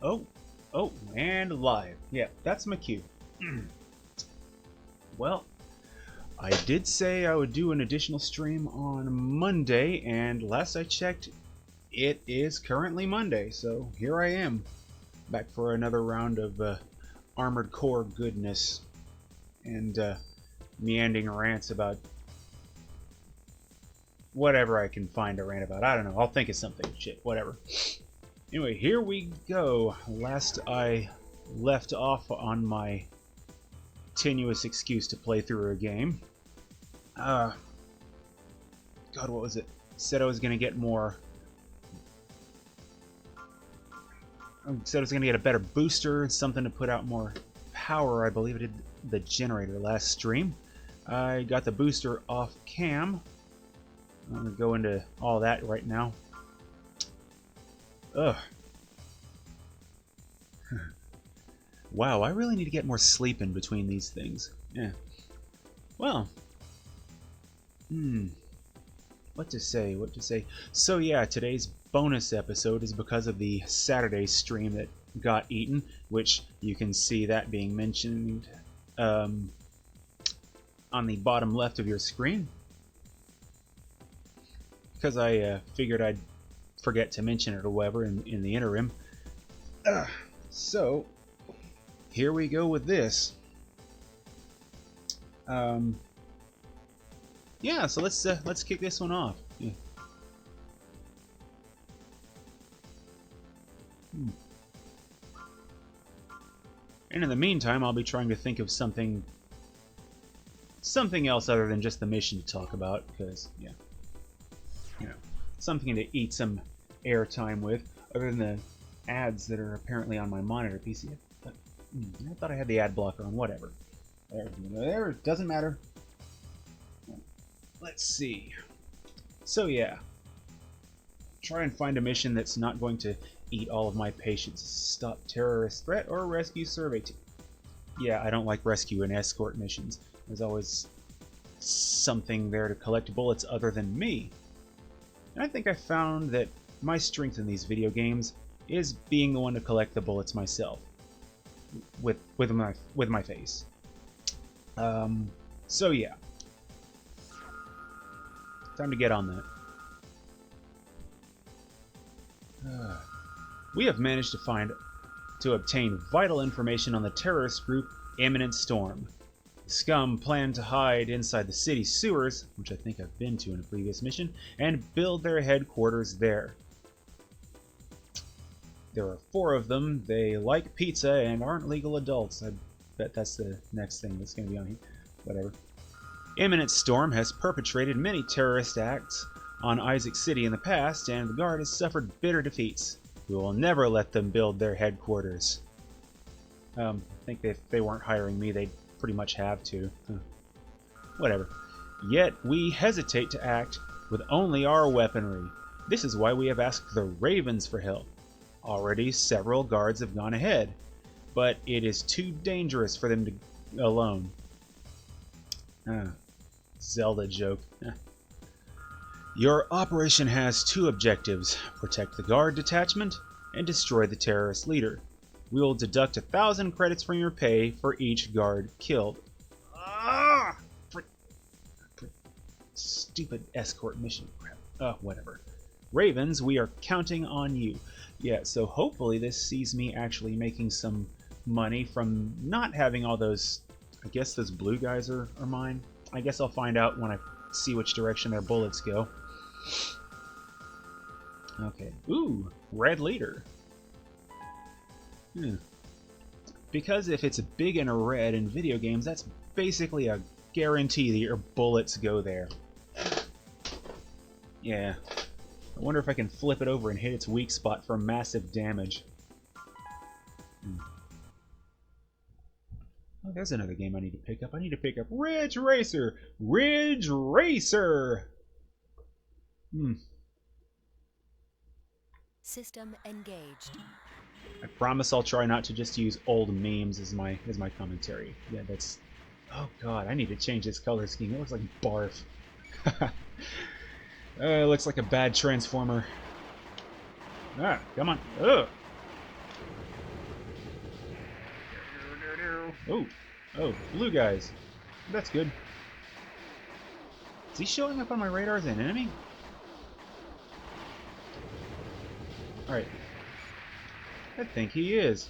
Oh, and live. Yeah, that's my cue. Well, I did say I would do an additional stream on Monday, and last I checked, it is currently Monday, so here I am, back for another round of Armored Core goodness, and meandering rants about whatever I can find to rant about. I don't know, I'll think of something. Shit, whatever. Anyway, here we go. Last I left off on my tenuous excuse to play through a game. God, what was it? Said I was gonna get more. Said I was gonna get a better booster, something to put out more power. I believe I did the generator last stream. I got the booster off cam. I'm gonna go into all that right now. Ugh. Wow, I really need to get more sleep in between these things. Yeah. Well. What to say, what to say. So yeah, today's bonus episode is because of the Saturday stream that got eaten, which you can see that being mentioned on the bottom left of your screen. Because I figured I'd forget to mention it or whatever in the interim. So here we go with this. Yeah, so let's kick this one off. Yeah. And in the meantime, I'll be trying to think of something else other than just the mission to talk about, because yeah, you know, something to eat some airtime with, other than the ads that are apparently on my monitor PC. But, I thought I had the ad blocker on. Whatever. There, it doesn't matter. Let's see. So yeah, try and find a mission that's not going to eat all of my patience. Stop terrorist threat or rescue survey team. Yeah, I don't like rescue and escort missions. There's always something there to collect bullets other than me. And I think I found that my strength in these video games is being the one to collect the bullets myself, with my face. So yeah, time to get on that. We have managed to obtain vital information on the terrorist group Imminent Storm. The scum plan to hide inside the city sewers, which I think I've been to in a previous mission, and build their headquarters there. There are 4 of them. They like pizza and aren't legal adults. I bet that's the next thing that's going to be on here. Whatever. Imminent Storm has perpetrated many terrorist acts on Isaac City in the past, and the Guard has suffered bitter defeats. We will never let them build their headquarters. I think if they weren't hiring me, they'd pretty much have to. Whatever. Yet we hesitate to act with only our weaponry. This is why we have asked the Ravens for help. Already several guards have gone ahead, but it is too dangerous for them to alone. Zelda joke. Your operation has 2 objectives: protect the guard detachment and destroy the terrorist leader. We will deduct 1,000 credits from your pay for each guard killed. Stupid escort mission crap. Whatever. Ravens, we are counting on you. Yeah, so hopefully this sees me actually making some money from not having all those. I guess those blue guys are mine. I guess I'll find out when I see which direction their bullets go. Okay. Ooh, red leader. Because if it's big and a red in video games, that's basically a guarantee that your bullets go there. Yeah. I wonder if I can flip it over and hit its weak spot for massive damage. Oh, there's another game I need to pick up. I need to pick up Ridge Racer! Ridge Racer! System engaged. I promise I'll try not to just use old memes as my commentary. Yeah, that's... Oh god, I need to change this color scheme. It looks like barf. It looks like a bad Transformer. Come on. Ugh. Oh, oh, blue guys. That's good. Is he showing up on my radar as an enemy? Alright. I think he is.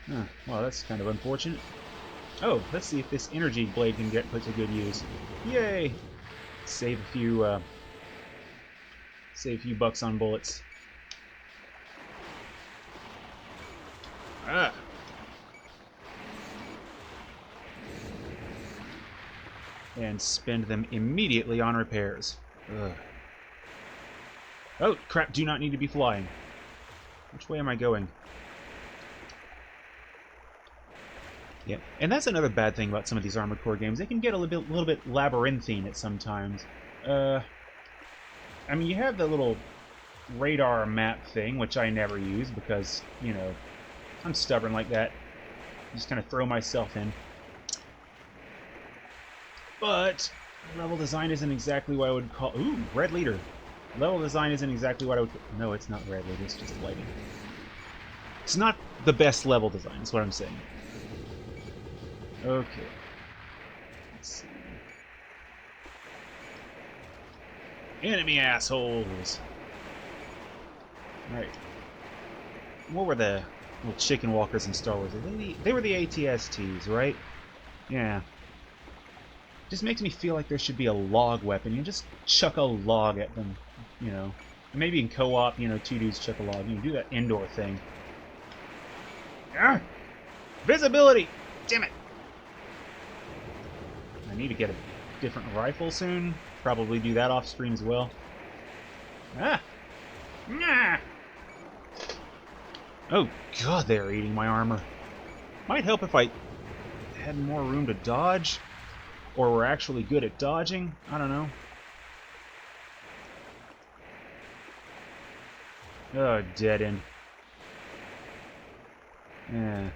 Huh, well, that's kind of unfortunate. Oh, let's see if this energy blade can get put to good use. Yay! Save a few bucks on bullets. Ah! And spend them immediately on repairs. Ugh. Oh, crap, do not need to be flying. Which way am I going? Yeah, and that's another bad thing about some of these Armored Core games. They can get a little bit labyrinthine at some times. I mean, you have the little radar map thing, which I never use because, you know, I'm stubborn like that. I just kind of throw myself in. But level design isn't exactly what I would call... Ooh, red leader. Level design isn't exactly what I would... No, it's not red leader, it's just lighting. It's not the best level design, is what I'm saying. Okay. Let's see. Enemy assholes! Alright. What were the little chicken walkers in Star Wars? They were the ATSTs, right? Yeah. Just makes me feel like there should be a log weapon. You just chuck a log at them, you know. Maybe in co-op, you know, two dudes chuck a log. You can do that indoor thing. Ah! Visibility! Damn it! I need to get a different rifle soon. Probably do that off stream as well. Ah! Nah! Oh god, they're eating my armor. Might help if I had more room to dodge. Or we're actually good at dodging. I don't know. Oh, dead end. Yeah.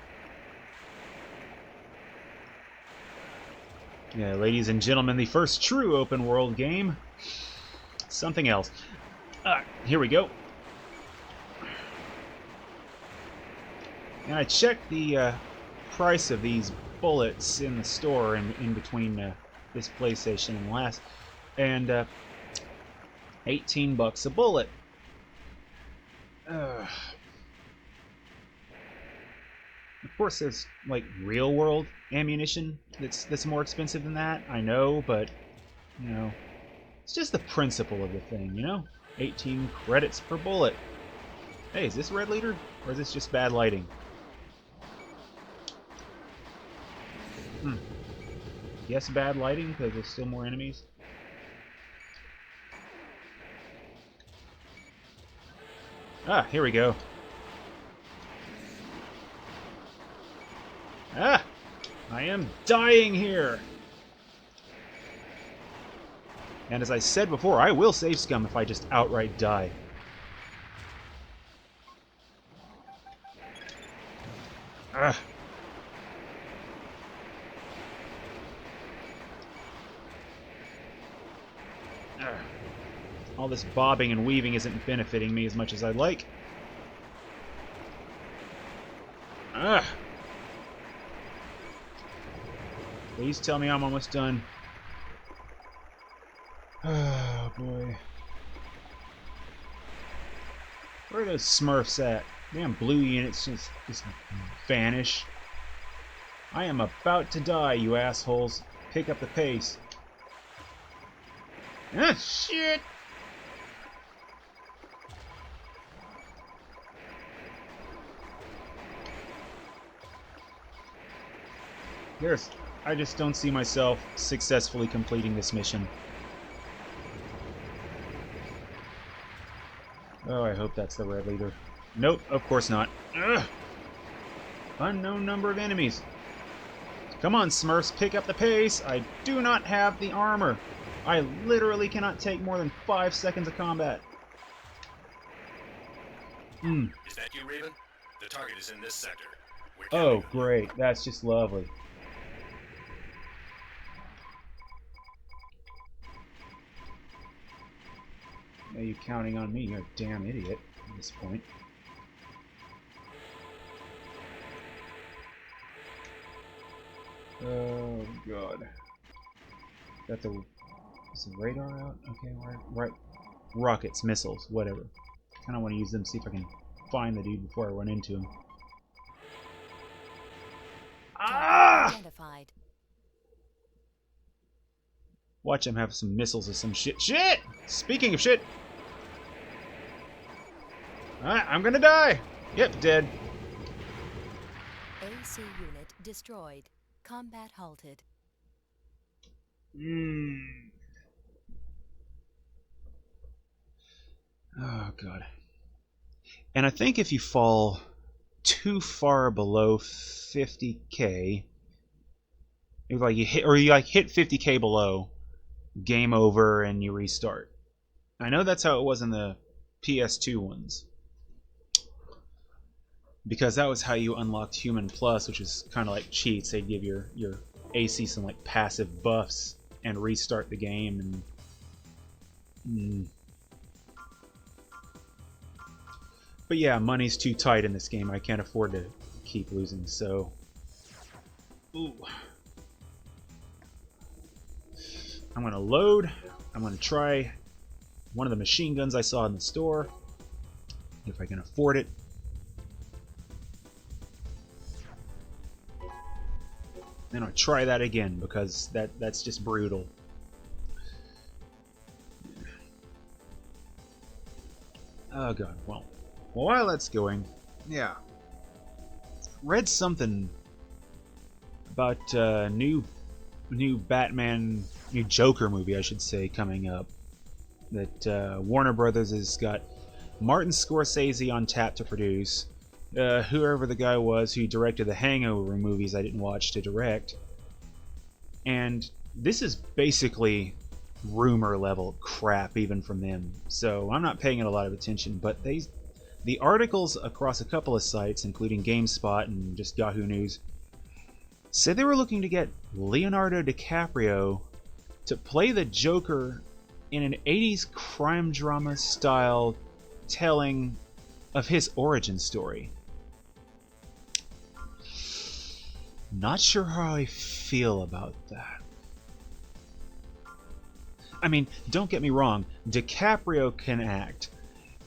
Yeah, ladies and gentlemen, the first true open world game. Something else. Here we go. And I checked the price of these bullets in the store in between this PlayStation and last, and 18 bucks a bullet. Of course, there's like real world ammunition that's more expensive than that. I know, but you know, it's just the principle of the thing. You know, 18 credits per bullet. Hey, is this red leader or is this just bad lighting? Yes, bad lighting, because there's still more enemies. Ah, here we go. Ah! I am dying here! And as I said before, I will save scum if I just outright die. Ah! All this bobbing and weaving isn't benefiting me as much as I'd like. Ah! Please tell me I'm almost done. Oh, boy. Where are those Smurfs at? Damn blue units just vanish. I am about to die, you assholes. Pick up the pace. Ah, shit! I just don't see myself successfully completing this mission. Oh, I hope that's the red leader. Nope, of course not. Ugh. Unknown number of enemies. Come on, Smurfs, pick up the pace. I do not have the armor. I literally cannot take more than 5 seconds of combat. Is that you, Raven? The target is in this sector. Oh, great. That's just lovely. Are you counting on me? You're a damn idiot at this point. Oh god. Got the... Is the radar out? Okay, right. Rockets, missiles, whatever. Kinda want to use them, see if I can find the dude before I run into him. Ah! Identified. Watch him have some missiles or some shit. Shit! Speaking of shit! Alright, I'm gonna die! Yep, dead. AC unit destroyed. Combat halted. Oh god. And I think if you fall too far below 50k, if like you hit, or you like hit 50k below, game over and you restart. I know that's how it was in the PS2 ones, because that was how you unlocked Human Plus, which is kind of like cheats. They'd give your AC some like passive buffs and restart the game. And but yeah, money's too tight in this game. I can't afford to keep losing. So, ooh, I'm gonna load. I'm gonna try one of the machine guns I saw in the store, if I can afford it. Then I'll try that again, because that's just brutal. Oh god, well, while that's going, yeah, read something about new Batman, new Joker movie, I should say, coming up. That Warner Brothers has got Martin Scorsese on tap to produce. Whoever the guy was who directed the Hangover movies I didn't watch to direct. And this is basically rumor level crap even from them. So I'm not paying it a lot of attention, but the articles across a couple of sites, including GameSpot and just Yahoo News, said they were looking to get Leonardo DiCaprio to play the Joker in an 80s crime drama style telling of his origin story. Not sure how I feel about that. I mean, don't get me wrong, DiCaprio can act.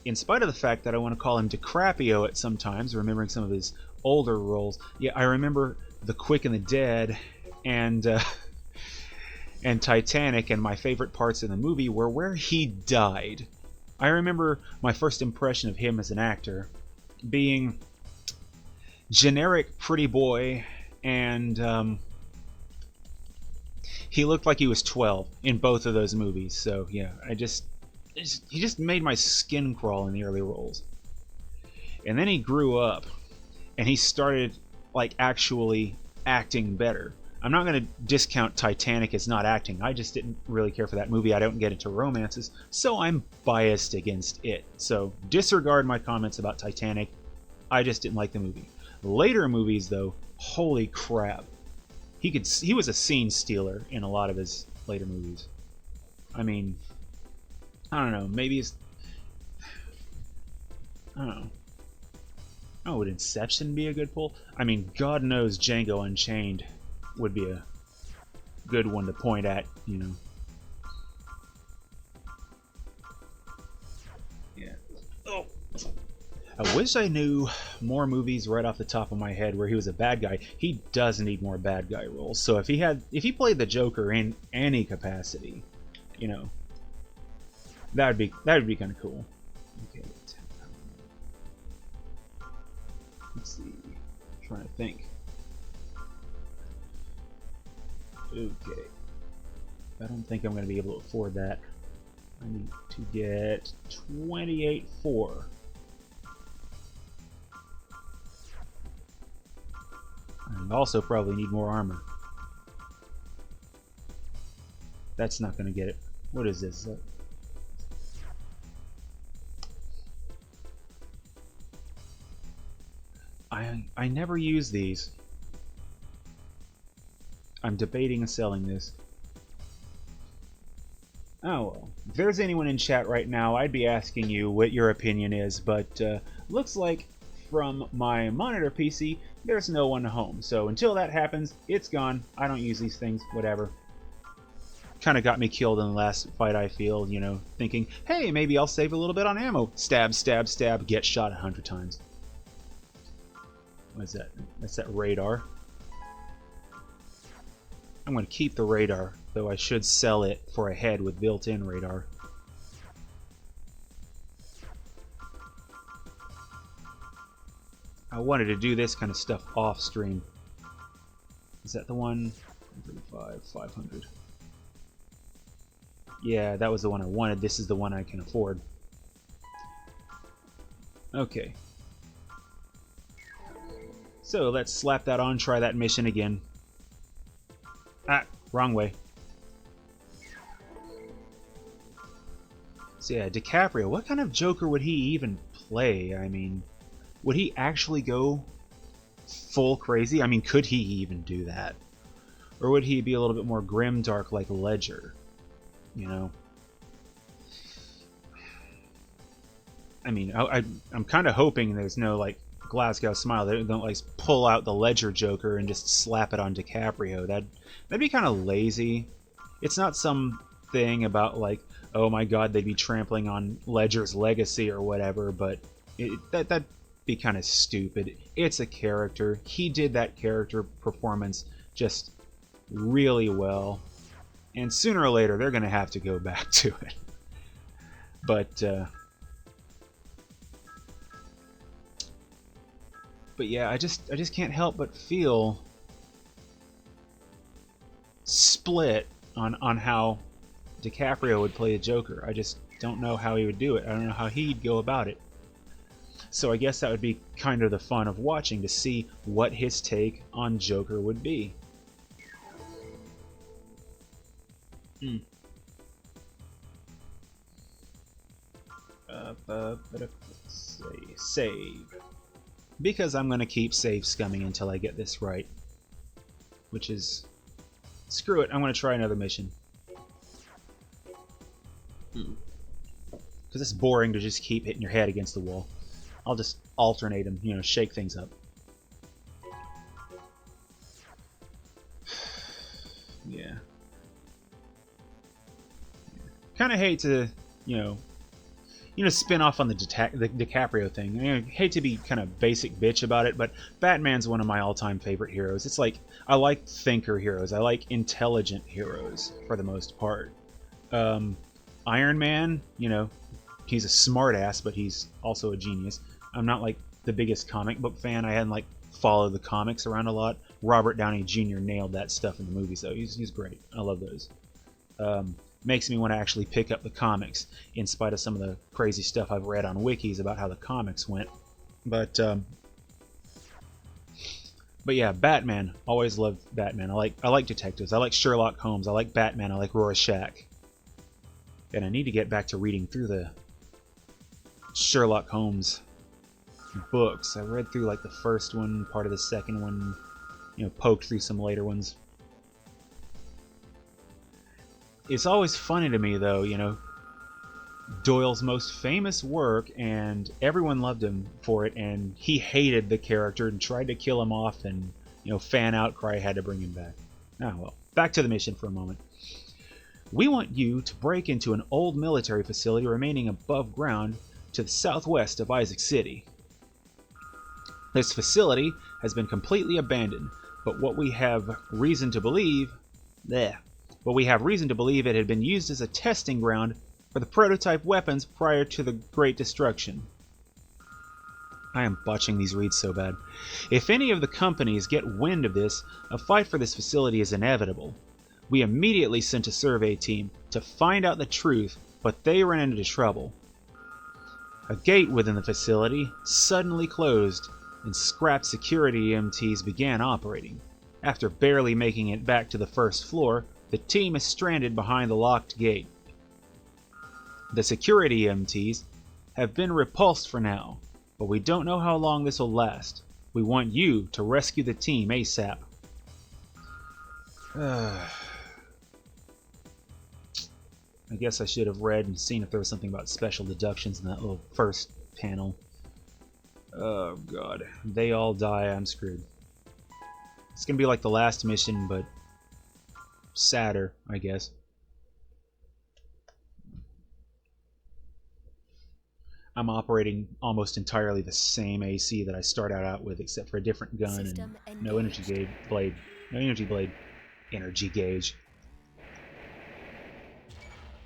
In spite of the fact that I want to call him DiCaprio at some times, remembering some of his older roles. Yeah, I remember The Quick and the Dead and Titanic, and my favorite parts in the movie were where he died. I remember my first impression of him as an actor being generic pretty boy, and he looked like he was 12 in both of those movies. So yeah, he just made my skin crawl in the early roles. And then he grew up and he started like actually acting better. I'm not going to discount Titanic as not acting. I just didn't really care for that movie. I don't get into romances, so I'm biased against it. So disregard my comments about Titanic. I just didn't like the movie. Later movies, though, holy crap. He was a scene stealer in a lot of his later movies. I mean, I don't know. Maybe it's... I don't know. Oh, would Inception be a good pull? I mean, God knows Django Unchained would be a good one to point at, you know. Yeah. Oh. I wish I knew more movies right off the top of my head where he was a bad guy. He does need more bad guy roles. So if he played the Joker in any capacity, you know, that would be kind of cool. Okay. Let's see. I'm trying to think. Okay. I don't think I'm going to be able to afford that. I need to get 28.4. I also probably need more armor. That's not going to get it. What is this? I never use these. I'm debating selling this. Oh well. If there's anyone in chat right now, I'd be asking you what your opinion is, but looks like from my monitor PC, there's no one home. So until that happens, it's gone. I don't use these things, whatever. Kind of got me killed in the last fight, I feel, you know, thinking, hey, maybe I'll save a little bit on ammo. Stab, stab, stab, get shot 100 times. What is that? That's that radar. I'm going to keep the radar, though I should sell it for a head with built-in radar. I wanted to do this kind of stuff off stream. Is that the one? 35, 500. Yeah, that was the one I wanted. This is the one I can afford. Okay. So let's slap that on, try that mission again. Ah, wrong way. So yeah, DiCaprio, what kind of Joker would he even play? I mean, would he actually go full crazy? I mean, could he even do that? Or would he be a little bit more grim-dark like Ledger? You know? I mean, I'm kind of hoping there's no, like, Glasgow smile. They don't, like, pull out the Ledger Joker and just slap it on DiCaprio. That'd be kind of lazy. It's not some thing about, like, oh my god, they'd be trampling on Ledger's legacy or whatever, but that'd be kind of stupid. It's a character. He did that character performance just really well. And sooner or later, they're going to have to go back to it. But yeah, I just can't help but feel split on how DiCaprio would play the Joker. I just don't know how he would do it. I don't know how he'd go about it. So I guess that would be kind of the fun of watching, to see what his take on Joker would be. Save. Because I'm going to keep save scumming until I get this right. Which is... Screw it, I'm going to try another mission. Because it's boring to just keep hitting your head against the wall. I'll just alternate them, you know, shake things up. Yeah. Kind of hate to, you know, spin off on the DiCaprio thing. I mean, I hate to be kind of basic bitch about it, but Batman's one of my all-time favorite heroes. It's like, I like thinker heroes. I like intelligent heroes, for the most part. Iron Man, you know, he's a smart-ass, but he's also a genius. I'm not, like, the biggest comic book fan. I hadn't, like, followed the comics around a lot. Robert Downey Jr. nailed that stuff in the movies, though. He's great. I love those. Makes me want to actually pick up the comics, in spite of some of the crazy stuff I've read on wikis about how the comics went. But yeah, Batman. Always loved Batman. I like detectives. I like Sherlock Holmes. I like Batman. I like Rorschach. And I need to get back to reading through the Sherlock Holmes books. I read through like the first one, part of the second one, you know, poked through some later ones. It's always funny to me, though, you know, Doyle's most famous work, and everyone loved him for it, and he hated the character and tried to kill him off, and, you know, fan outcry had to bring him back. Ah, well, back to the mission for a moment. We want you to break into an old military facility remaining above ground to the southwest of Isaac City. This facility has been completely abandoned, but we have reason to believe it had been used as a testing ground for the prototype weapons prior to the Great Destruction. I am botching these reads so bad. If any of the companies get wind of this, a fight for this facility is inevitable. We immediately sent a survey team to find out the truth, but they ran into trouble. A gate within the facility suddenly closed, and scrapped security EMTs began operating. After barely making it back to the first floor, the team is stranded behind the locked gate. The security EMTs have been repulsed for now, but we don't know how long this will last. We want you to rescue the team ASAP. I guess I should have read and seen if there was something about special deductions in that little first panel. Oh god. They all die, I'm screwed. It's gonna be like the last mission, but sadder, I guess. I'm operating almost entirely the same AC that I started out with, except for a different gun System and no energy blade. No energy blade. Energy gauge.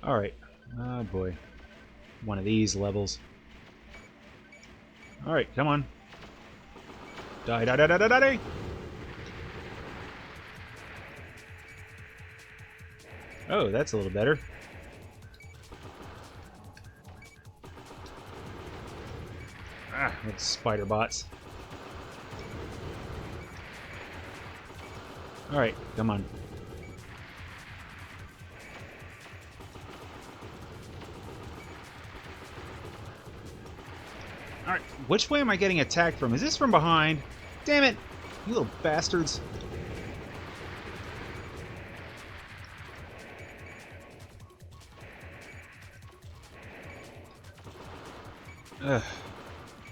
Alright. Oh boy. One of these levels. Alright, come on. Die, die, die, die, die, die! Oh, that's a little better. Ah, those spider bots. Alright, come on. Alright, which way am I getting attacked from? Is this from behind? Damn it! You little bastards. Ugh.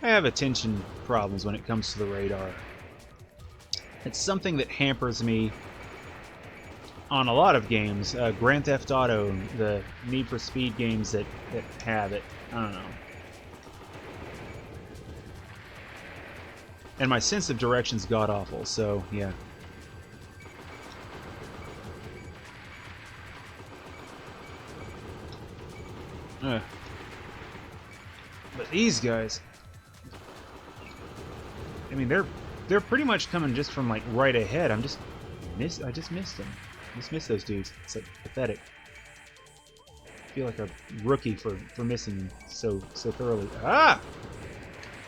I have attention problems when it comes to the radar. It's something that hampers me on a lot of games. Grand Theft Auto, the Need for Speed games that have it. I don't know. And my sense of direction's god-awful, so yeah. But these guys, I mean, they're pretty much coming just from like right ahead. I just missed them. Just missed those dudes. It's like pathetic. I feel like a rookie for missing them so thoroughly. Ah!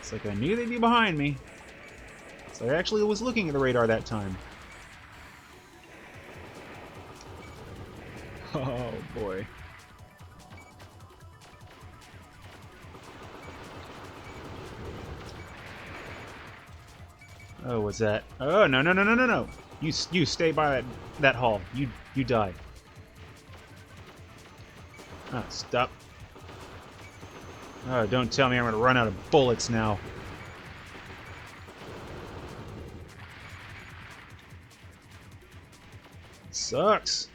It's like I knew they'd be behind me. So I actually was looking at the radar that time. Oh boy. Oh, what's that? Oh, no, no, no, no, no, no. You stay by that hall. You die. Oh, stop. Oh, don't tell me I'm going to run out of bullets now. Sucks.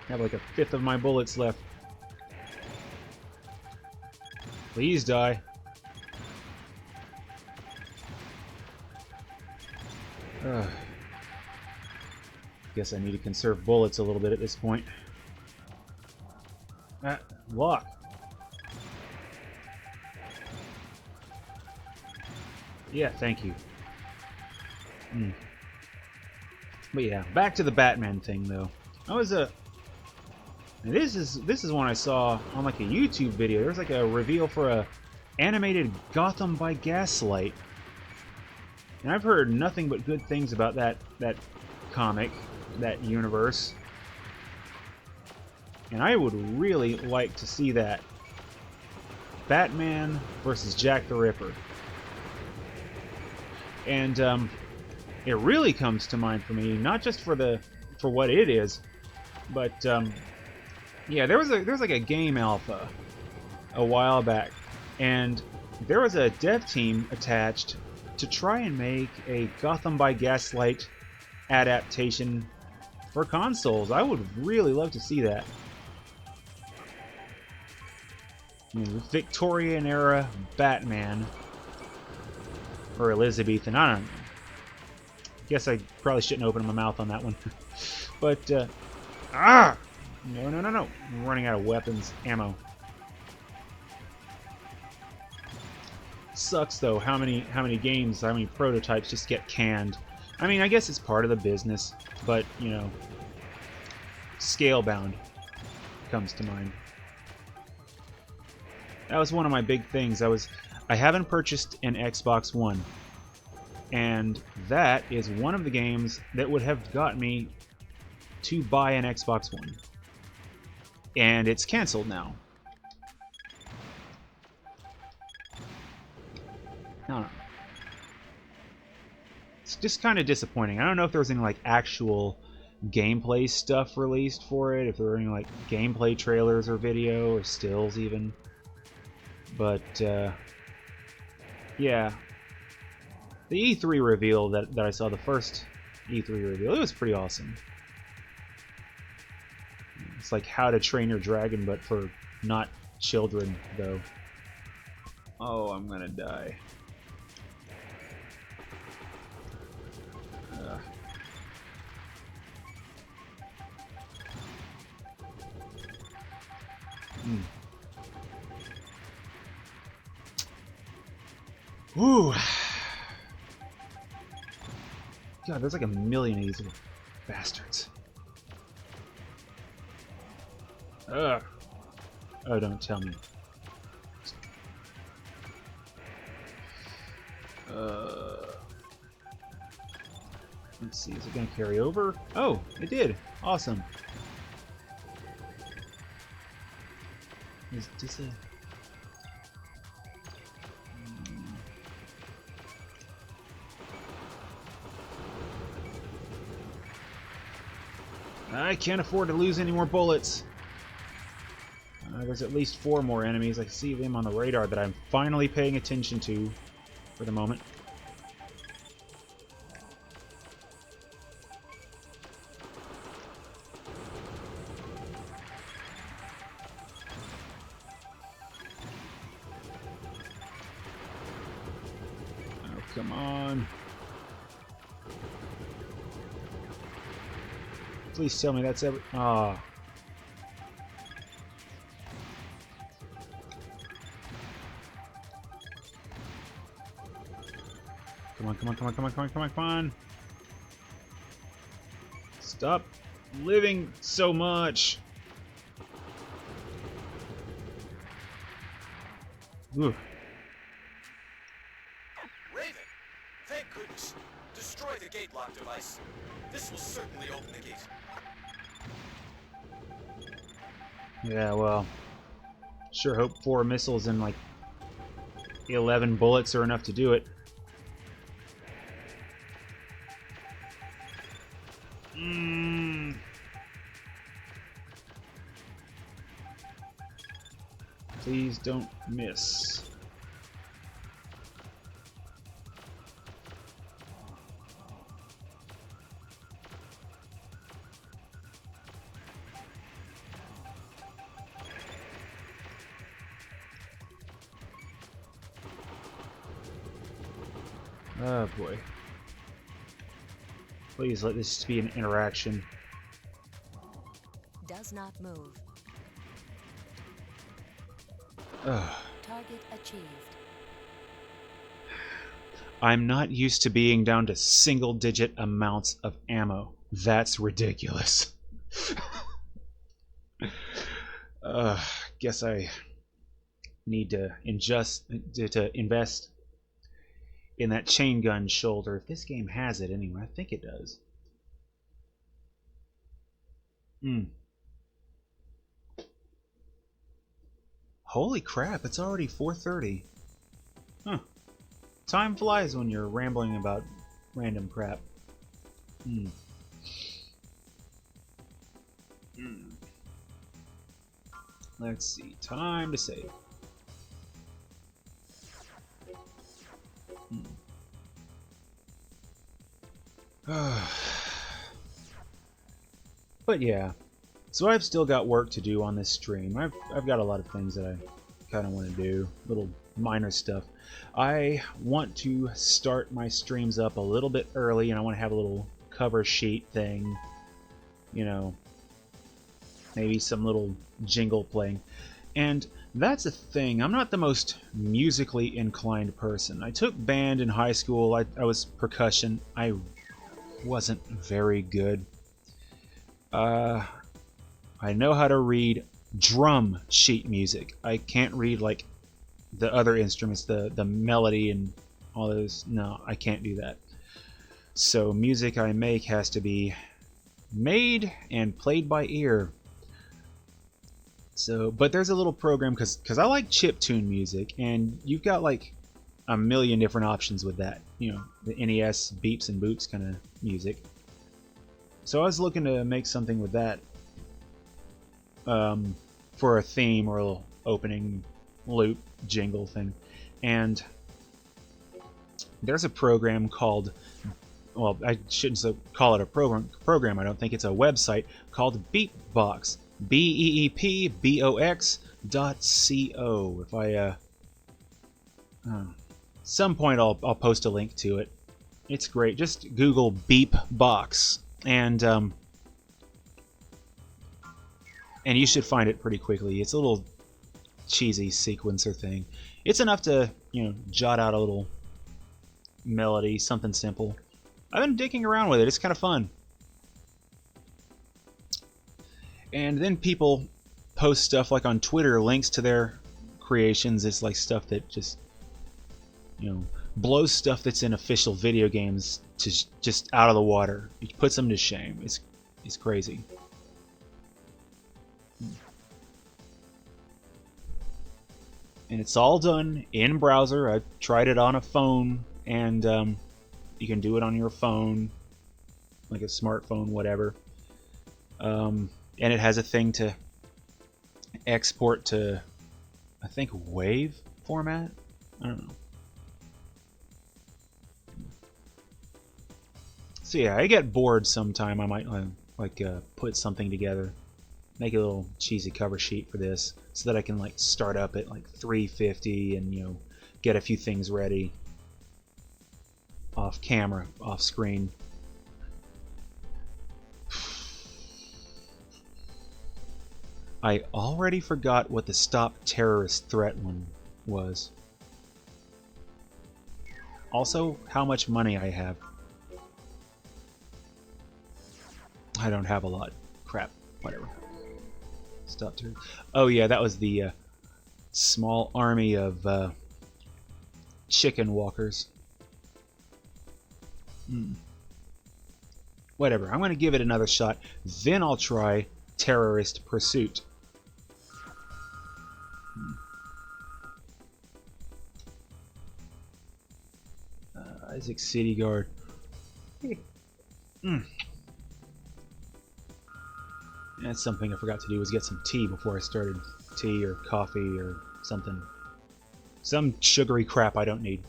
Have like a fifth of my bullets left. Please die. Guess I need to conserve bullets a little bit at this point. Lock. Yeah, thank you. But yeah, back to the Batman thing though. I was this is one I saw on like a YouTube video. There's like a reveal for a animated Gotham by Gaslight. And I've heard nothing but good things about that comic, that universe. And I would really like to see that. Batman versus Jack the Ripper. And it really comes to mind for me, not just for what it is, but yeah, there was like a game alpha a while back, and there was a dev team attached to try and make a Gotham by Gaslight adaptation for consoles. I would really love to see that. I mean, Victorian era Batman, or Elizabethan, I don't know. Guess I probably shouldn't open my mouth on that one. But no, I'm running out of weapons ammo. Sucks though how many games, how many prototypes just get canned. I mean, I guess it's part of the business, but you know, Scalebound comes to mind. That was one of my big things. I haven't purchased an Xbox One, and that is one of the games that would have got me to buy an Xbox One. And it's canceled now. I don't know. It's just kind of disappointing. I don't know if there was any like actual gameplay stuff released for it, if there were any like gameplay trailers or video or stills even. But yeah, the E3 reveal that I saw, the first E3 reveal, it was pretty awesome. It's like How to Train Your Dragon, but for not children, though. Oh, I'm gonna die. Woo! God, there's like a million of these little bastards. Ugh. Oh, don't tell me. Let's see, is it going to carry over? Oh, it did. Awesome. Is this a... I can't afford to lose any more bullets. There's at least 4 more enemies. I see them on the radar that I'm finally paying attention to for the moment. Oh, come on. Please tell me that's every... Ah. Come on, come on, come on, come on, come on, come on, come on. Stop living so much. Ooh. Raven! Thank goodness. Destroy the gate lock device. This will certainly open the gate. Yeah, well, sure hope 4 missiles and like 11 bullets are enough to do it. Please don't miss. Oh boy. Please let this be an interaction. Does not move. Ugh. Target achieved. I'm not used to being down to single-digit amounts of ammo. That's ridiculous. Guess I need to invest in that chain gun shoulder. If this game has it anyway, I think it does. Holy crap, it's already 4:30. Huh. Time flies when you're rambling about random crap. Let's see. Time to save. But yeah, so I've still got work to do on this stream. I've got a lot of things that I kind of want to do, little minor stuff. I want to start my streams up a little bit early, and I want to have a little cover sheet thing, you know, maybe some little jingle playing. And that's a thing. I'm not the most musically inclined person. I took band in high school. I was percussion. I wasn't very good. I know how to read drum sheet music. I can't read like the other instruments, the melody and all those. No, I can't do that. So music I make has to be made and played by ear. So, but there's a little program because I like chiptune music, and you've got like a million different options with that. You know, the NES beeps and boops kind of music. So I was looking to make something with that for a theme or a little opening loop jingle thing. And there's a program called, well, I shouldn't call it a program. I don't think it's a website called Beepbox. BEEPBOX.co. If I some point I'll post a link to it. It's great. Just Google Beepbox and you should find it pretty quickly. It's a little cheesy sequencer thing. It's enough to, you know, jot out a little melody, something simple. I've been dicking around with it. It's kind of fun. And then people post stuff like on Twitter, links to their creations. It's like stuff that just, you know, blows stuff that's in official video games to just out of the water. It puts them to shame. It's crazy. And it's all done in browser. I tried it on a phone, and you can do it on your phone, like a smartphone, whatever. And it has a thing to export to, I think, WAV format? I don't know. So yeah, I get bored sometime. I might put something together, make a little cheesy cover sheet for this, so that I can like start up at like 350 and, you know, get a few things ready off camera, off screen. I already forgot what the stop terrorist threat one was. Also, how much money I have. I don't have a lot. Crap. Whatever. Stop terrorist. Oh yeah, that was the small army of chicken walkers. Whatever. I'm going to give it another shot. Then I'll try Terrorist Pursuit. Isaac City Guard. That's something I forgot to do, was get some tea before I started. Tea or coffee or something. Some sugary crap I don't need.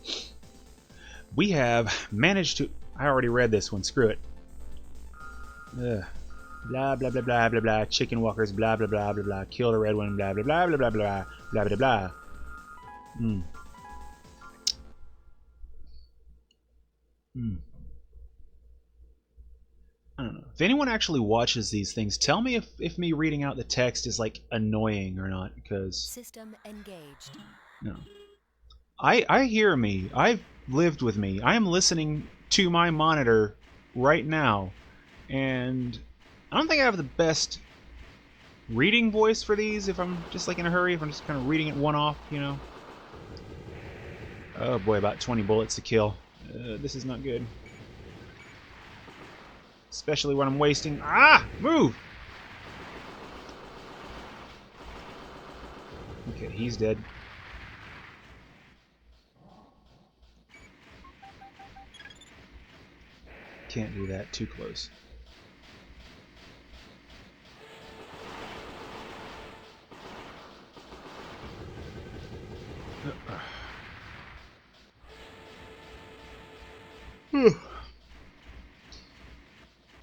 We have managed to... I already read this one, screw it. Blah, blah, blah, blah, blah, blah. Chicken walkers, blah, blah, blah, blah, blah. Kill the red one, blah, blah, blah, blah, blah, blah, blah, blah, blah. I don't know. If anyone actually watches these things, tell me if me reading out the text is, like, annoying or not, because... System engaged. No. I hear me. I've lived with me. I am listening to my monitor right now, and I don't think I have the best reading voice for these if I'm just, like, in a hurry, if I'm just kind of reading it one off, you know? Oh boy, about 20 bullets to kill. This is not good. Especially when I'm wasting... Ah! Move! Okay, he's dead. Can't do that. Too close.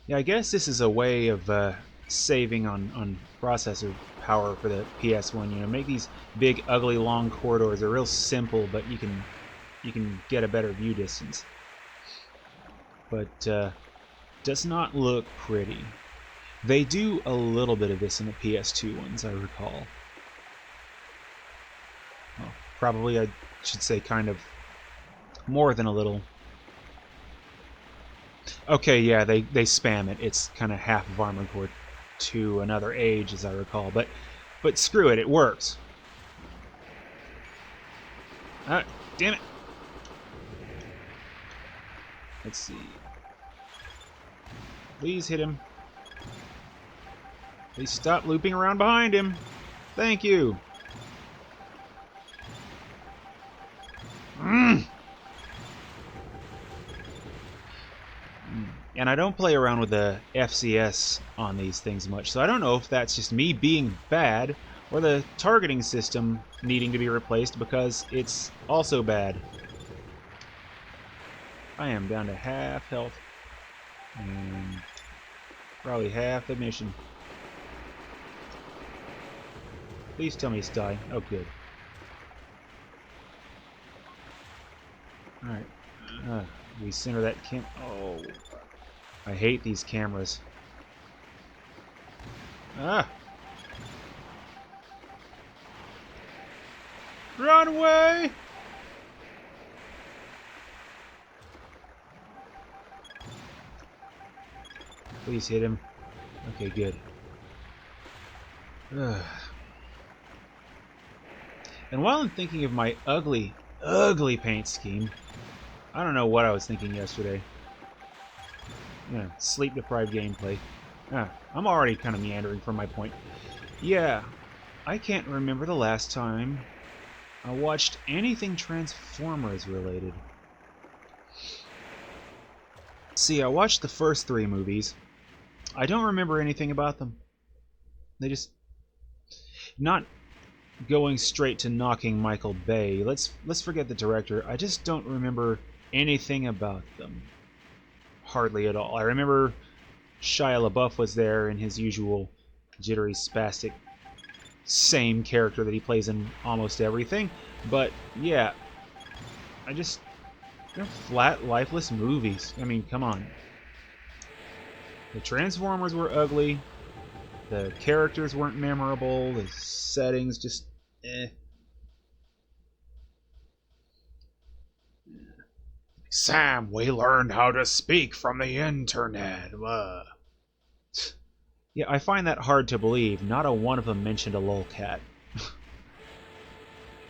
Yeah, I guess this is a way of saving on processor power for the PS1. You know, make these big, ugly, long corridors. They're real simple, but you can get a better view distance. But does not look pretty. They do a little bit of this in the PS2 ones, I recall. Well, probably I should say kind of more than a little. Okay, yeah, they spam it. It's kind of half of Armored Core to another age, as I recall. But screw it, it works. Ah, damn it. Let's see. Please hit him. Please stop looping around behind him. Thank you. And I don't play around with the FCS on these things much, so I don't know if that's just me being bad or the targeting system needing to be replaced because it's also bad. I am down to half health and probably half the mission. Please tell me it's dying. Oh, good. Alright. We center that cam. Oh. I hate these cameras. Ah! Run away! Please hit him. Okay, good. Ugh. And while I'm thinking of my ugly, ugly paint scheme, I don't know what I was thinking yesterday. Yeah, sleep-deprived gameplay. I'm already kind of meandering from my point. Yeah, I can't remember the last time I watched anything Transformers related. See, I watched the first 3 movies. I don't remember anything about them. They just... Not going straight to knocking Michael Bay. Let's forget the director. I just don't remember anything about them. Hardly at all. I remember Shia LaBeouf was there in his usual jittery, spastic, same character that he plays in almost everything. But, yeah. They're flat, lifeless movies. I mean, come on. The Transformers were ugly. The characters weren't memorable. The settings just... eh. Sam, we learned how to speak from the internet. Yeah, I find that hard to believe. Not a one of them mentioned a lolcat.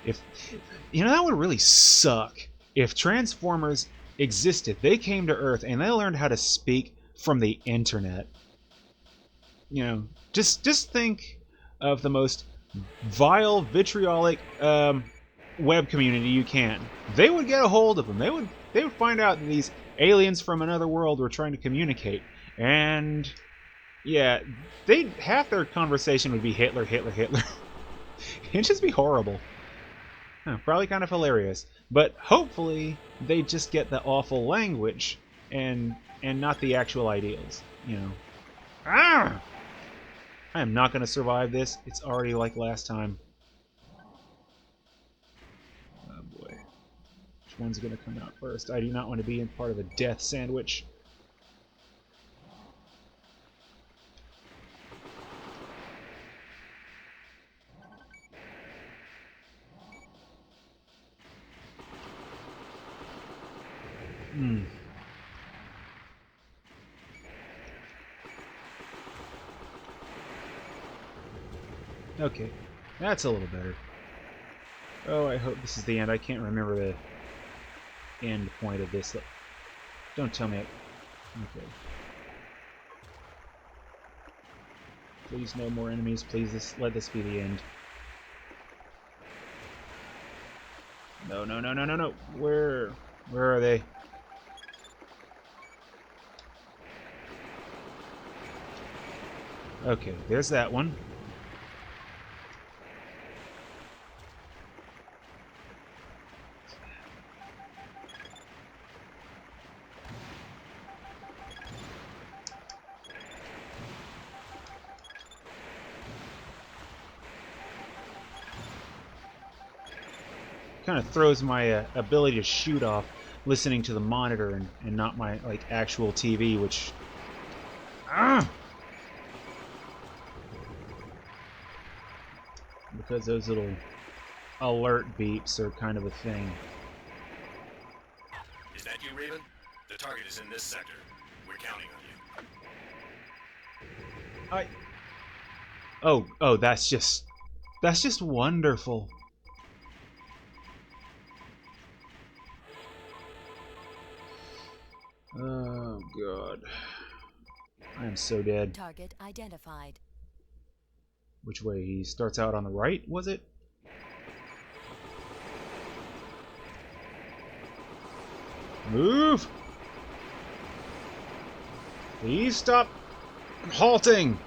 That would really suck. If Transformers existed, they came to Earth, and they learned how to speak from the internet. Just think of the most vile, vitriolic web community you can. They would get a hold of them. They would find out that these aliens from another world were trying to communicate, and yeah, half their conversation would be Hitler, Hitler, Hitler. It'd just be horrible. Probably kind of hilarious, but hopefully they just get the awful language and not the actual ideals. I am not going to survive this. It's already like last time. Oh boy. Which one's going to come out first? I do not want to be in part of a death sandwich. Okay, that's a little better. Oh, I hope this is the end. I can't remember the end point of this. Don't tell me it. Okay. Please, no more enemies. Please, let this be the end. No, no, no, no, no, no. Where are they? Okay, there's that one. Kind of throws my ability to shoot off listening to the monitor and not my actual TV, which because those little alert beeps are kind of a thing. Is that you, Raven? The target is in this sector. We're counting on you. Oh, that's just wonderful. Oh god. I am so dead. Target identified. Which way? He starts out on the right, was it? Move! Please stop halting!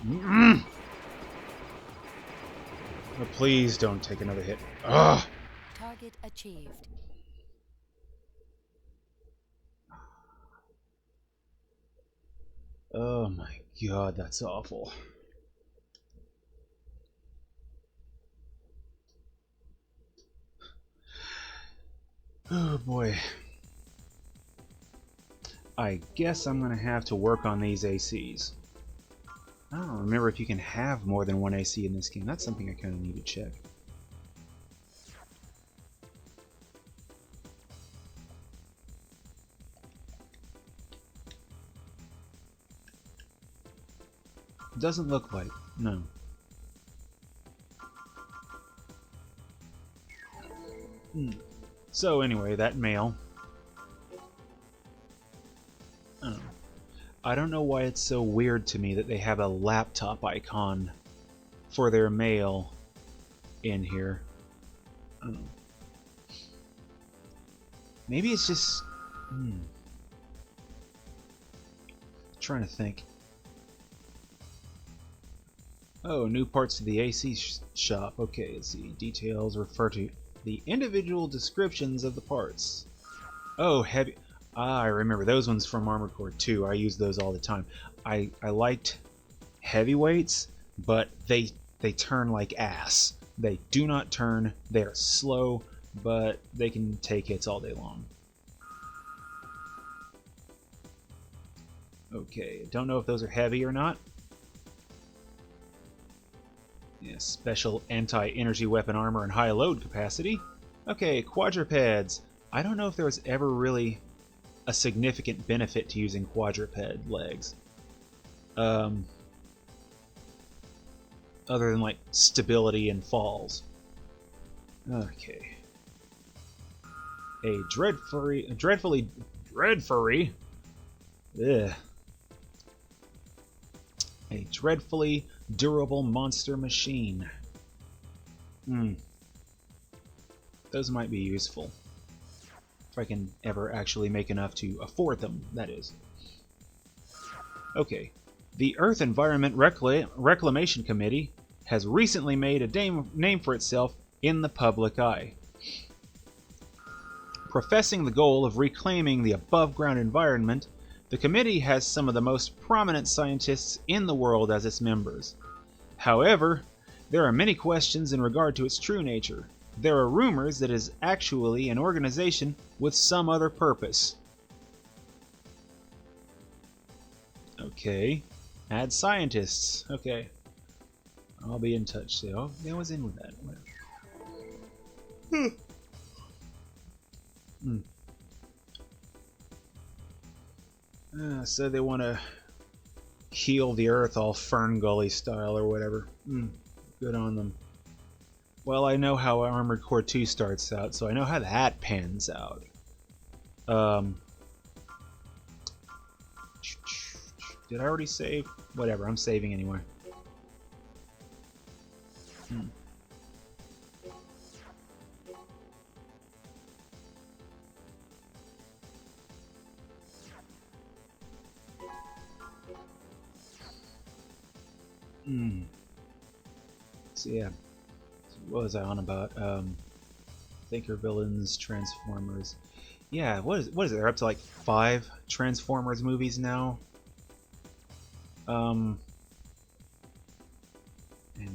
Mm-mm. Oh, please don't take another hit. Ugh! Target achieved. Oh my god, that's awful. Oh boy. I guess I'm gonna have to work on these ACs. I don't remember if you can have more than one AC in this game. That's something I kind of need to check. Doesn't look like. No. So anyway, that mail. Oh. I don't know why it's so weird to me that they have a laptop icon for their mail in here. Maybe it's just... Trying to think. Oh, new parts to the AC shop. Okay, let's see. Details refer to the individual descriptions of the parts. Oh, heavy... Ah, I remember those ones from Armored Core 2. I use those all the time. I liked heavyweights, but they turn like ass. They do not turn. They're slow, but they can take hits all day long. Okay, don't know if those are heavy or not. Yeah, special anti-energy weapon armor and high load capacity. Okay, quadrupeds. I don't know if there was ever really a significant benefit to using quadruped legs. Other than like stability and falls. Okay. A dreadfully ugh. A dreadfully durable monster machine. Those might be useful. If I can ever actually make enough to afford them, that is. Okay. The Earth Environment Reclamation Committee has recently made a name for itself in the public eye. Professing the goal of reclaiming the above-ground environment, the committee has some of the most prominent scientists in the world as its members. However, there are many questions in regard to its true nature. There are rumors that it is actually an organization with some other purpose. Okay. Add scientists. Okay. I'll be in touch. So, I was in with that. So they want to heal the Earth all Fern Gully style or whatever. Good on them. Well, I know how Armored Core 2 starts out, so I know how that pans out. Did I already save? Whatever, I'm saving anyway. So yeah, what was I on about? Thinker Villains, Transformers. Yeah, what is it? They're up to like 5 Transformers movies now. And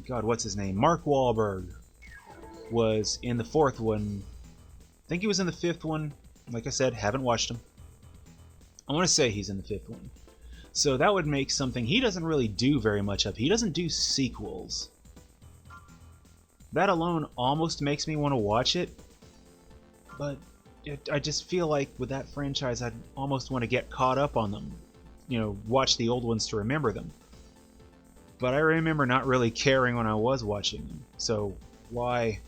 God, what's his name? Mark Wahlberg was in the 4th one. I think he was in the 5th one. Like I said, haven't watched him. I want to say he's in the 5th one. So that would make something he doesn't really do very much of. He doesn't do sequels. That alone almost makes me want to watch it. But I just feel like with that franchise, I'd almost want to get caught up on them. You know, watch the old ones to remember them. But I remember not really caring when I was watching them. So, why?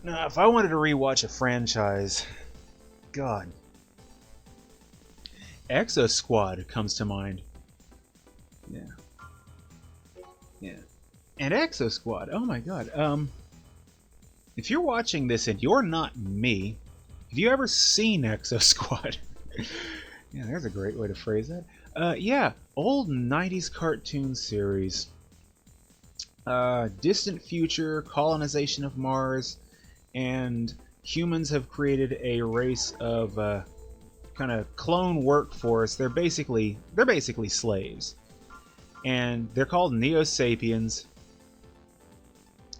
Now, if I wanted to rewatch a franchise... God. Exo Squad comes to mind. Yeah. Yeah. And Exo Squad, oh my god. if you're watching this and you're not me, have you ever seen Exo Squad? Yeah, there's a great way to phrase that. Yeah, old 90s cartoon series. Distant future, colonization of Mars, and humans have created a race of kind of clone workforce. They're basically slaves, and they're called Neo-Sapiens.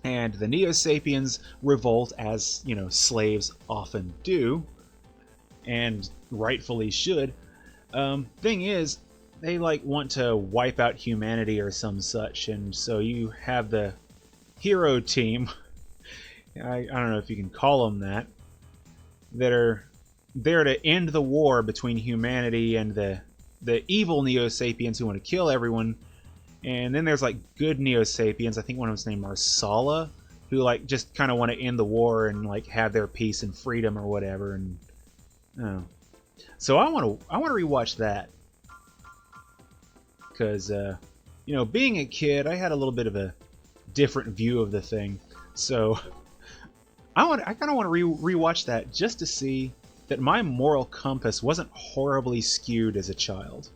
And the Neo-Sapiens revolt, as you know, slaves often do, and rightfully should. Thing is, they like want to wipe out humanity or some such, and so you have the hero team. I don't know if you can call them that are there to end the war between humanity and the evil Neo-Sapiens who want to kill everyone. And then there's like good Neo-Sapiens. I think one of them's named Marsala, who like just kind of want to end the war and like have their peace and freedom or whatever. And so I want to rewatch that because you know, being a kid, I had a little bit of a different view of the thing. So I kind of want to rewatch that just to see that my moral compass wasn't horribly skewed as a child.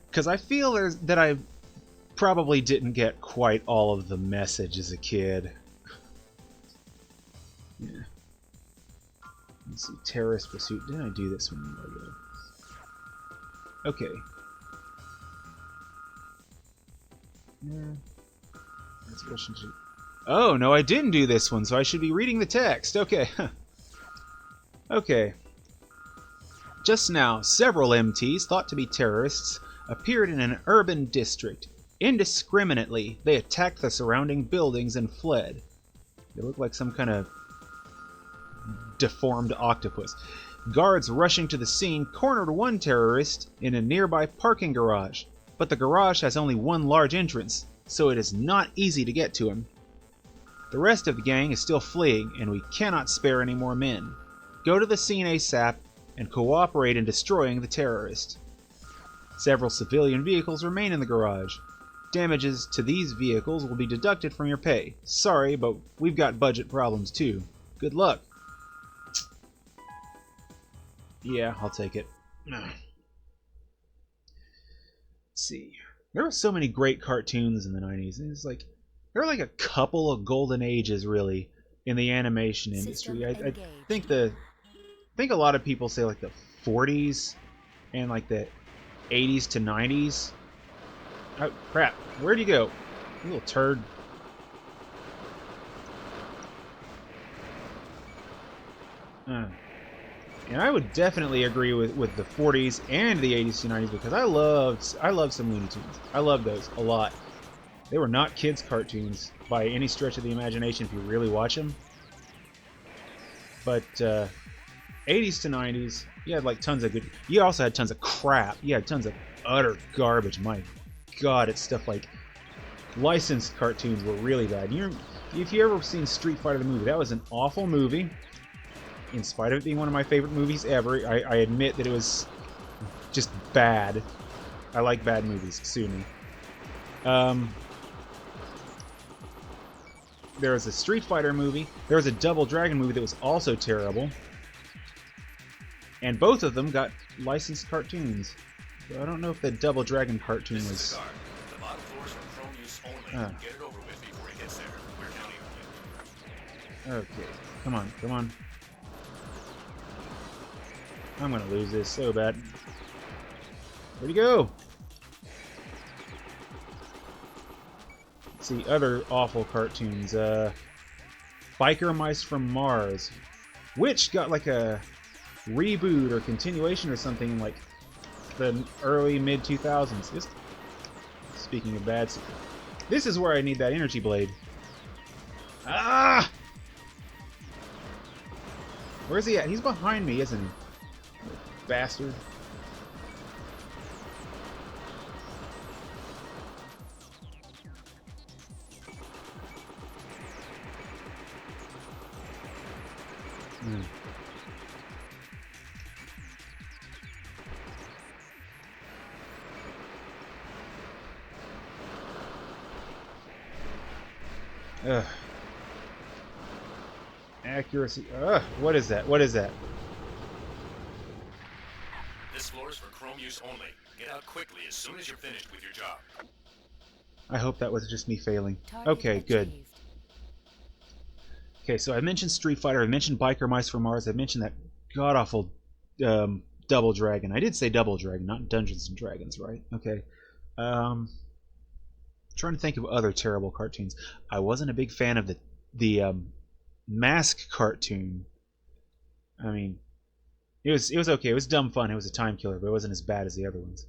Because I feel that I probably didn't get quite all of the message as a kid. Yeah. Let's see, Terrorist Pursuit. Didn't I do this one? Okay. Oh, no, I didn't do this one, so I should be reading the text. Okay. Okay. Just now, several MTs thought to be terrorists appeared in an urban district. Indiscriminately, they attacked the surrounding buildings and fled. They look like some kind of deformed octopus. Guards rushing to the scene cornered one terrorist in a nearby parking garage, but the garage has only one large entrance, so it is not easy to get to him. The rest of the gang is still fleeing, and we cannot spare any more men. Go to the scene ASAP and cooperate in destroying the terrorist. Several civilian vehicles remain in the garage. Damages to these vehicles will be deducted from your pay. Sorry, but we've got budget problems too. Good luck. Yeah, I'll take it. Let's see. There were so many great cartoons in the 90s. It's like there were like a couple of golden ages really in the animation industry. I think a lot of people say like the 40s and like the 80s to 90s. Oh crap! Where'd you go, you little turd? And I would definitely agree with the 40s and the 80s to 90s because I loved some Looney Tunes. I loved those a lot. They were not kids' cartoons by any stretch of the imagination if you really watch them. But 80s to 90s, you had like tons of good. You also had tons of crap. You had tons of utter garbage. My God, it's stuff like licensed cartoons were really bad. If you ever seen Street Fighter the movie, that was an awful movie. In spite of it being one of my favorite movies ever, I admit that it was just bad. I like bad movies. Sue me. There was a Street Fighter movie. There was a Double Dragon movie that was also terrible. And both of them got licensed cartoons. So I don't know if the Double Dragon cartoon was... Okay, come on, come on. I'm gonna lose this so bad. Where'd he go? Let's see, other awful cartoons. Biker Mice from Mars, which got like a reboot or continuation or something in like the early mid 2000s. Speaking of bad, this is where I need that energy blade. Ah! Where's he at? He's behind me, isn't he? Bastard. Ugh. Accuracy. Ugh. What is that? What is that? This floor is for chrome use only. Get out quickly as soon as you're finished with your job. I hope that was just me failing. Target Okay, good. achieved. Okay, so I mentioned Street Fighter, I mentioned Biker Mice from Mars, I mentioned that god-awful Double Dragon. I did say Double Dragon, not Dungeons and Dragons, right? Okay. Trying to think of other terrible cartoons. I wasn't a big fan of the Mask cartoon. I mean, it was okay. It was dumb fun. It was a time killer, but it wasn't as bad as the other ones.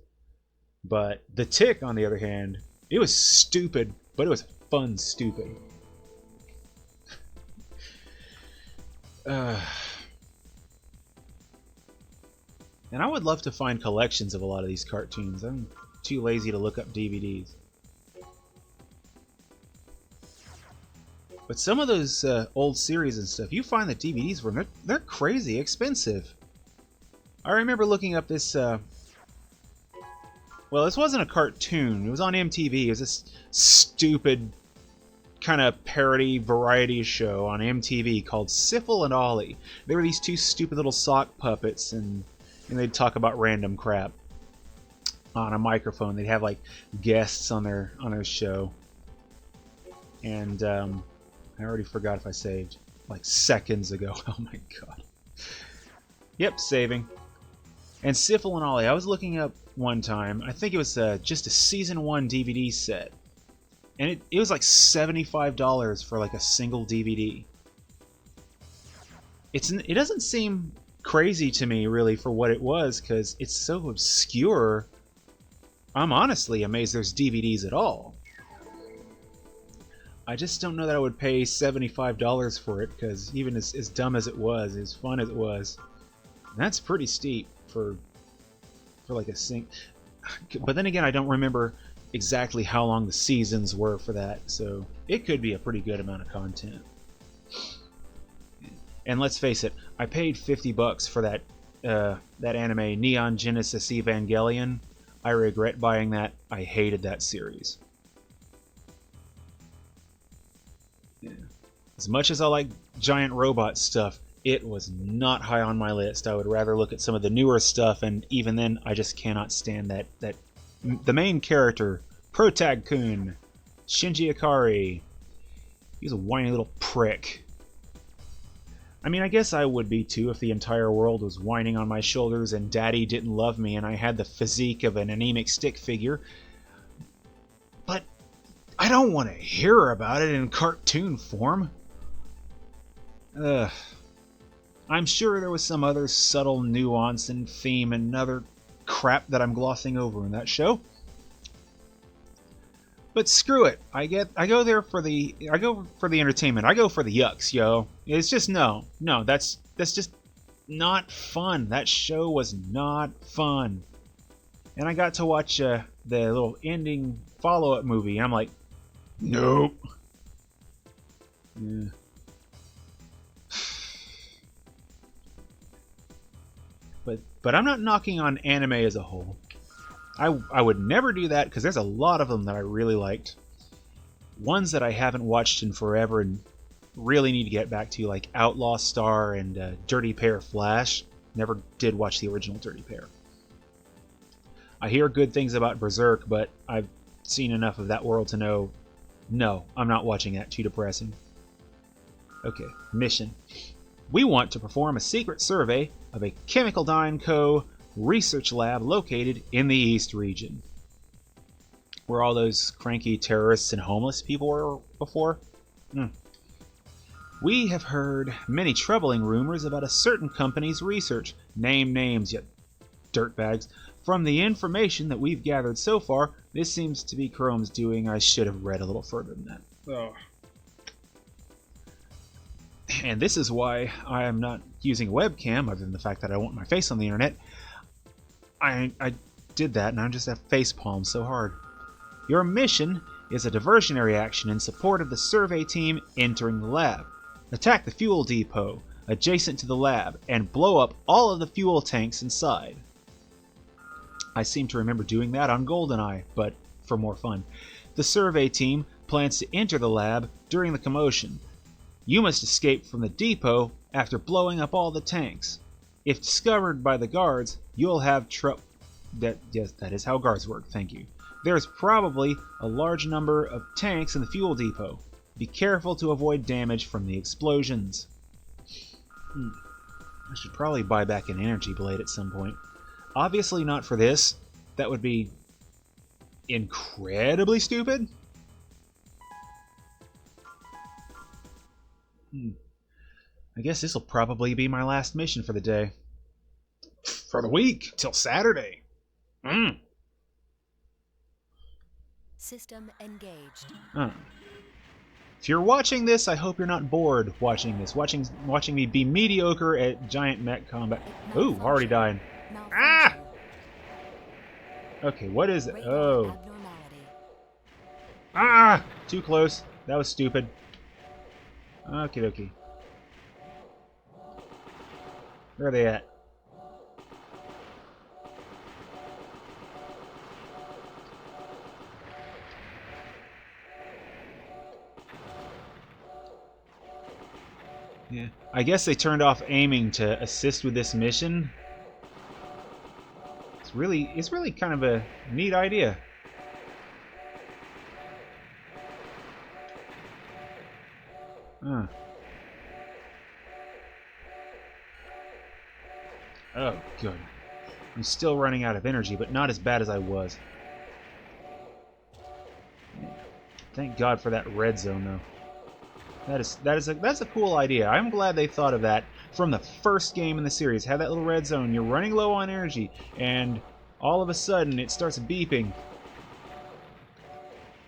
But the Tick, on the other hand, it was stupid, but it was fun stupid. And I would love to find collections of a lot of these cartoons. I'm too lazy to look up DVDs. But some of those old series and stuff, you find the DVDs for they're crazy expensive. I remember looking up this. Well, this wasn't a cartoon. It was on MTV. It was this stupid kind of parody variety show on MTV called Syphil and Ollie. They were these two stupid little sock puppets, and they'd talk about random crap on a microphone. They'd have like guests on their show, and I already forgot if I saved like seconds ago. Oh my god. Yep, saving. And Syphil and Ollie, I was looking up one time. I think it was just a season 1 DVD set, and it was like $75 for like a single DVD. It doesn't seem crazy to me really for what it was, because it's so obscure. I'm honestly amazed there's DVDs at all. I just don't know that I would pay $75 for it, because even as dumb as it was, as fun as it was, that's pretty steep for like a sync. But then again, I don't remember exactly how long the seasons were for that, so it could be a pretty good amount of content. And let's face it, I paid $50 for that anime Neon Genesis Evangelion. I regret buying that. I hated that series. Yeah. As much as I like giant robot stuff, it was not high on my list. I would rather look at some of the newer stuff, and even then, I just cannot stand that the main character, Protag-kun, Shinji Ikari. He's a whiny little prick. I mean, I guess I would be too if the entire world was whining on my shoulders and Daddy didn't love me and I had the physique of an anemic stick figure. But I don't want to hear about it in cartoon form. I'm sure there was some other subtle nuance and theme and other crap that I'm glossing over in that show. But screw it. I go for the entertainment. I go for the yucks, yo. It's just no, that's just not fun. That show was not fun. And I got to watch the little ending follow-up movie, and I'm like, nope. Yeah. But I'm not knocking on anime as a whole. I would never do that, because there's a lot of them that I really liked. Ones that I haven't watched in forever and really need to get back to, like Outlaw Star and Dirty Pair Flash. Never did watch the original Dirty Pair. I hear good things about Berserk, but I've seen enough of that world to know, no, I'm not watching that. Too depressing. Okay, mission. We want to perform a secret survey of a Chemical Dyne Co. research lab located in the East region. Where all those cranky terrorists and homeless people were before? We have heard many troubling rumors about a certain company's research. Name names, you dirtbags. From the information that we've gathered so far, this seems to be Chrome's doing. I should have read a little further than that. Oh. And this is why I am not using a webcam, other than the fact that I want my face on the internet. I did that, and I just have facepalm so hard. Your mission is a diversionary action in support of the survey team entering the lab. Attack the fuel depot adjacent to the lab and blow up all of the fuel tanks inside. I seem to remember doing that on GoldenEye, but for more fun. The survey team plans to enter the lab during the commotion. You must escape from the depot after blowing up all the tanks. If discovered by the guards, you'll have trouble. Yes, that is how guards work, thank you. There's probably a large number of tanks in the fuel depot. Be careful to avoid damage from the explosions. I should probably buy back an energy blade at some point. Obviously not for this. That would be incredibly stupid. I guess this will probably be my last mission for the day. For the week, till Saturday. System engaged. If you're watching this, I hope you're not bored watching this. Watching me be mediocre at giant mech combat. Ooh, already died. Ah! Okay, what is it? Oh. Ah! Too close. That was stupid. Okie dokie. Where are they at? Yeah. I guess they turned off aiming to assist with this mission. It's really kind of a neat idea. Oh, good. I'm still running out of energy, but not as bad as I was. Thank God for that red zone, though. That's a cool idea. I'm glad they thought of that from the first game in the series. Have that little red zone. You're running low on energy, and all of a sudden it starts beeping.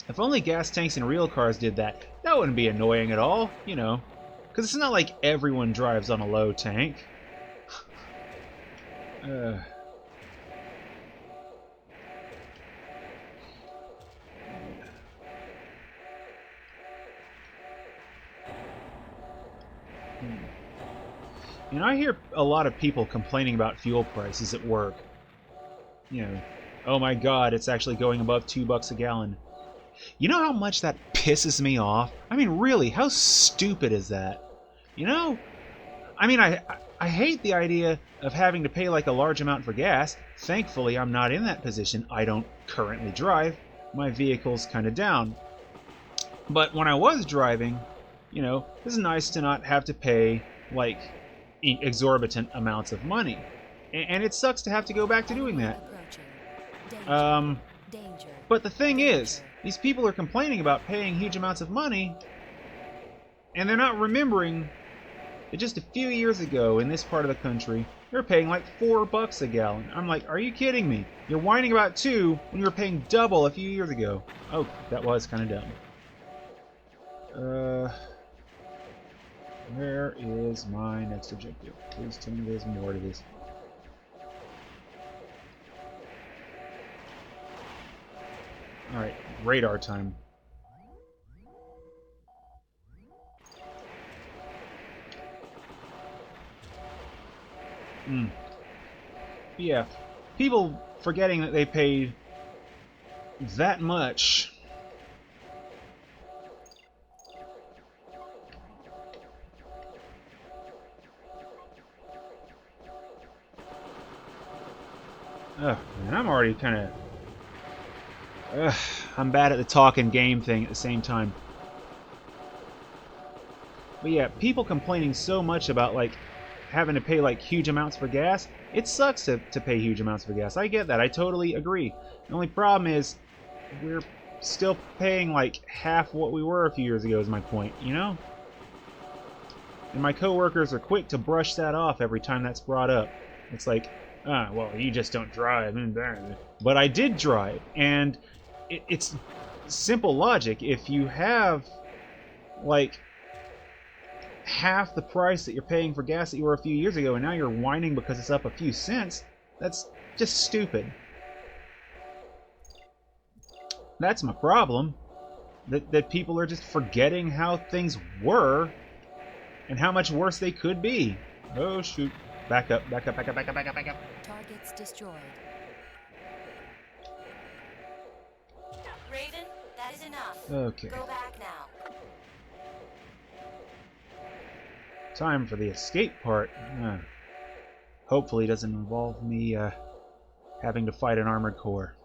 If only gas tanks in real cars did that, that wouldn't be annoying at all, you know. Because it's not like everyone drives on a low tank. You know, I hear a lot of people complaining about fuel prices at work. You know, oh my God, it's actually going above $2 a gallon. You know how much that pisses me off? I mean, really, how stupid is that? You know? I mean, I hate the idea of having to pay like a large amount for gas. Thankfully, I'm not in that position. I don't currently drive. My vehicle's kind of down. But when I was driving, you know, it's nice to not have to pay, like, exorbitant amounts of money. And it sucks to have to go back to doing that. But the thing is, these people are complaining about paying huge amounts of money, and they're not remembering that just a few years ago in this part of the country, they were paying like $4 a gallon. I'm like, are you kidding me? You're whining about $2 when you were paying double a few years ago. Oh, that was kind of dumb. Where is my next objective? Please tell me there's more to this. Alright, radar time. Yeah, people forgetting that they paid that much. Ugh, man, I'm already kind of... I'm bad at the talking game thing at the same time. But yeah, people complaining so much about, like, having to pay, like, huge amounts for gas. It sucks to pay huge amounts for gas. I get that. I totally agree. The only problem is we're still paying, like, half what we were a few years ago is my point, you know? And my coworkers are quick to brush that off every time that's brought up. It's like, well, you just don't drive. But I did drive, and it's simple logic. If you have, like, half the price that you're paying for gas that you were a few years ago, and now you're whining because it's up a few cents, that's just stupid. That's my problem. That people are just forgetting how things were and how much worse they could be. Oh, shoot. Back up, back up, back up, back up, back up, back up. Targets destroyed. Raven, That is enough. Okay. Go back now. Time for the escape part. Hopefully it doesn't involve me having to fight an armored core.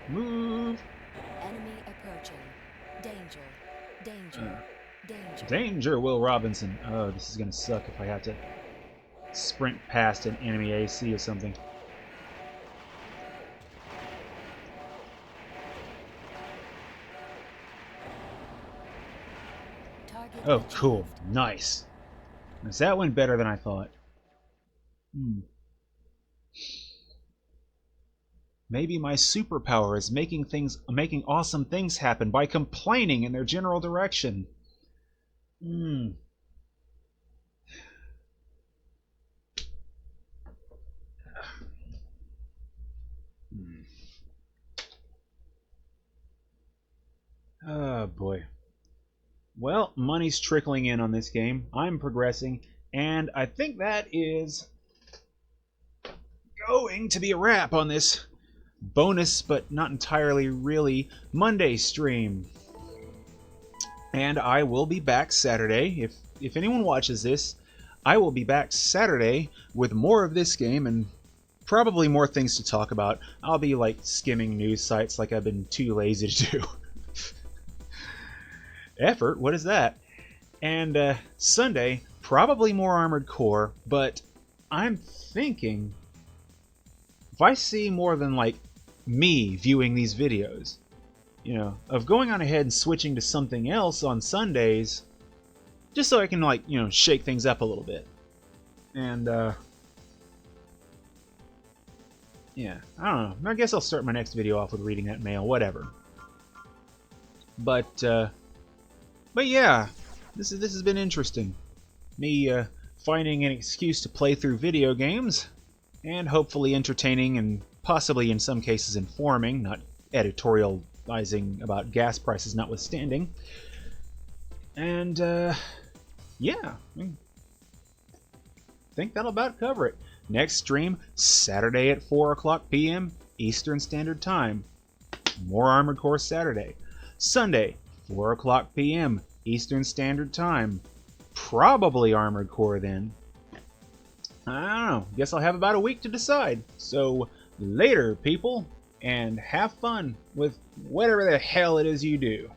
Move! Enemy approaching. Danger. Danger. Danger. Danger, Will Robinson. Oh, this is gonna suck if I have to sprint past an enemy AC or something. Target Oh, achieved. cool. Nice. That went better than I thought. Maybe my superpower is making awesome things happen by complaining in their general direction. Oh boy. Well, money's trickling in on this game. I'm progressing, and I think that is going to be a wrap on this bonus, but not entirely really, Monday stream. And I will be back Saturday. If anyone watches this, I will be back Saturday with more of this game and probably more things to talk about. I'll be like skimming news sites like I've been too lazy to do. Effort? What is that? And Sunday, probably more Armored Core, but I'm thinking if I see more than like me viewing these videos, you know, of going on ahead and switching to something else on Sundays, just so I can, like, you know, shake things up a little bit. And yeah, I don't know. I guess I'll start my next video off with reading that mail, whatever. But yeah, this has been interesting. Me finding an excuse to play through video games, and hopefully entertaining and possibly in some cases informing, not editorializing about gas prices notwithstanding. And yeah, I think that'll about cover it. Next stream, Saturday at 4 o'clock p.m. Eastern Standard Time. More Armored Core Saturday. Sunday, 4 o'clock p.m. Eastern Standard Time. Probably Armored Core then. I don't know. Guess I'll have about a week to decide. So, later, people, and have fun with whatever the hell it is you do.